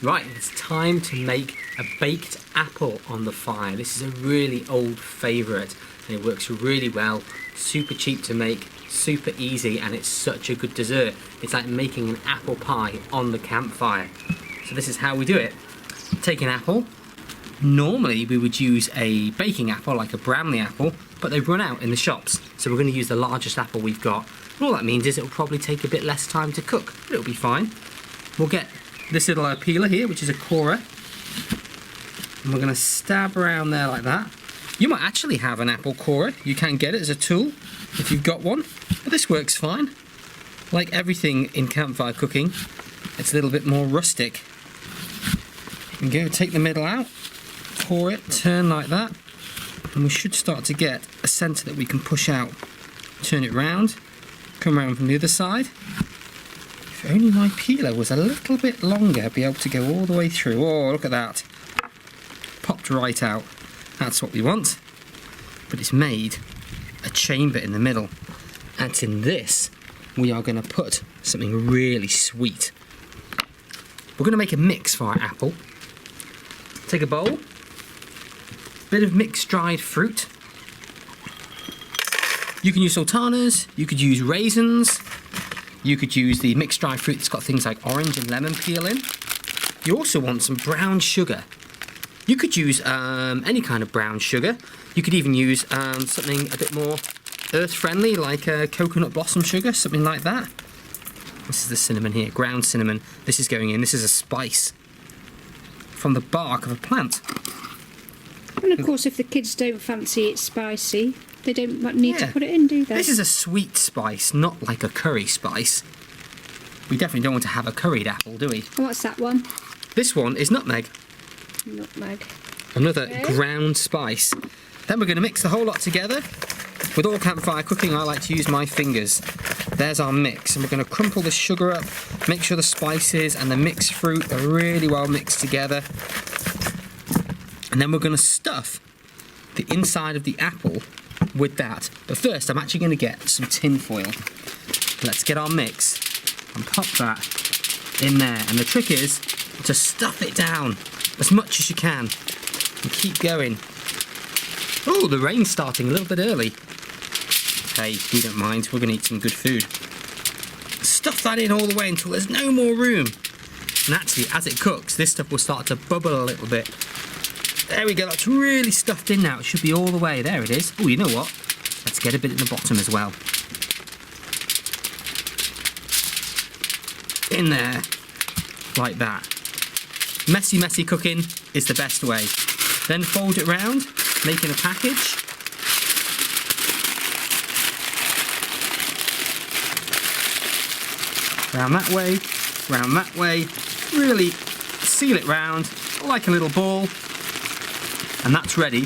Right, it's time to make a baked apple on the fire. This is a really old favourite and it works really well, super cheap to make, super easy, and it's such a good dessert. It's like making an apple pie on the campfire. So this is how we do it. Take an apple. Normally we would use a baking apple, like a Bramley apple, but they've run out in the shops. So we're going to use the largest apple we've got. And all that means is it'll probably take a bit less time to cook, but it'll be fine. We'll get this little peeler here, which is a corer, and we're going to stab around there like that. You might actually have an apple corer. You can get it as a tool if you've got one, but this works fine. Like everything in campfire cooking, it's a little bit more rustic. You can go take the middle out, pour it, turn like that, and we should start to get a centre that we can push out. Turn it round, come around from the other side. If only my peeler was a little bit longer, I'd be able to go all the way through. Oh, look at that. Popped right out. That's what we want. But it's made a chamber in the middle. And in this, we are going to put something really sweet. We're going to make a mix for our apple. Take a bowl. Bit of mixed dried fruit. You can use sultanas, you could use raisins, you could use the mixed dried fruit that's got things like orange and lemon peel in. You also want some brown sugar. You could use any kind of brown sugar. You could even use something a bit more earth-friendly, like coconut blossom sugar, something like that. This is the cinnamon here, ground cinnamon. This is going in. This is a spice from the bark of a plant. And of course, if the kids don't fancy it spicy, they don't need to put it in, do they? This is a sweet spice, not like a curry spice. We definitely don't want to have a curried apple, do we? And what's that one? This one is nutmeg. Nutmeg. Another ground spice. Then we're going to mix the whole lot together. With all campfire cooking, I like to use my fingers. There's our mix, and we're going to crumple the sugar up, make sure the spices and the mixed fruit are really well mixed together. And then we're going to stuff the inside of the apple with that. But first, I'm actually going to get some tin foil. Let's get our mix and pop that in there. And the trick is to stuff it down as much as you can and keep going. Oh, the rain's starting a little bit early. Hey, we don't mind. We're going to eat some good food. Stuff that in all the way until there's no more room. And actually, as it cooks, this stuff will start to bubble a little bit. There we go, that's really stuffed in now. It should be all the way. There it is. Oh, you know what? Let's get a bit in the bottom as well. In there. Like that. Messy, messy cooking is the best way. Then fold it round, making a package. Round that way, round that way. Really seal it round like a little ball. And that's ready.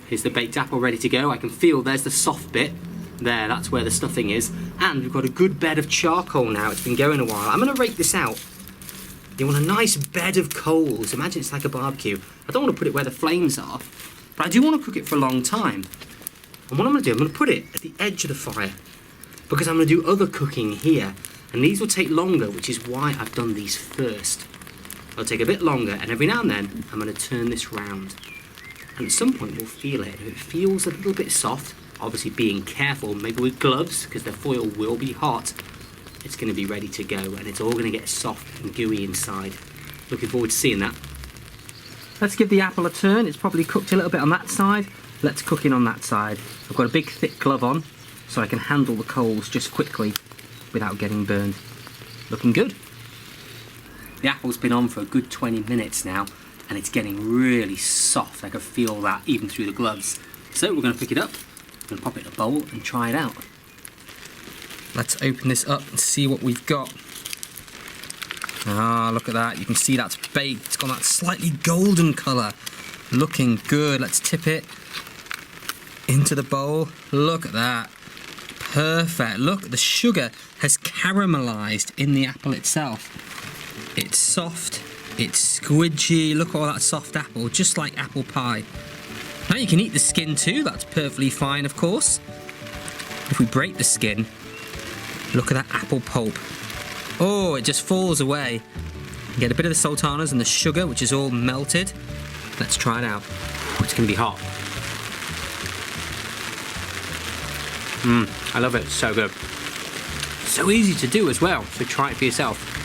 Here's the baked apple ready to go. I can feel there's the soft bit. There, that's where the stuffing is. And we've got a good bed of charcoal now. It's been going a while. I'm going to rake this out. You want a nice bed of coals. Imagine it's like a barbecue. I don't want to put it where the flames are, but I do want to cook it for a long time. And what I'm going to do, I'm going to put it at the edge of the fire because I'm going to do other cooking here. And these will take longer, which is why I've done these first. It'll take a bit longer, and every now and then, I'm going to turn this round. And at some point, we'll feel it. If it feels a little bit soft, obviously being careful, maybe with gloves, because the foil will be hot, it's going to be ready to go, and it's all going to get soft and gooey inside. Looking forward to seeing that. Let's give the apple a turn. It's probably cooked a little bit on that side. Let's cook in on that side. I've got a big, thick glove on, so I can handle the coals just quickly without getting burned. Looking good. The apple's been on for a good 20 minutes now, and it's getting really soft. I can feel that even through the gloves. So we're going to pick it up, I'm going to pop it in a bowl and try it out. Let's open this up and see what we've got. Ah, look at that. You can see that's baked. It's got that slightly golden colour. Looking good. Let's tip it into the bowl. Look at that. Perfect. Look, the sugar has caramelised in the apple itself. It's soft, it's squidgy. Look at all that soft apple, just like apple pie. Now you can eat the skin too, that's perfectly fine, of course. If we break the skin, look at that apple pulp. Oh, it just falls away. Get a bit of the sultanas and the sugar, which is all melted. Let's try it out. It's going to be hot. I love it. It's so good. So easy to do as well, so try it for yourself.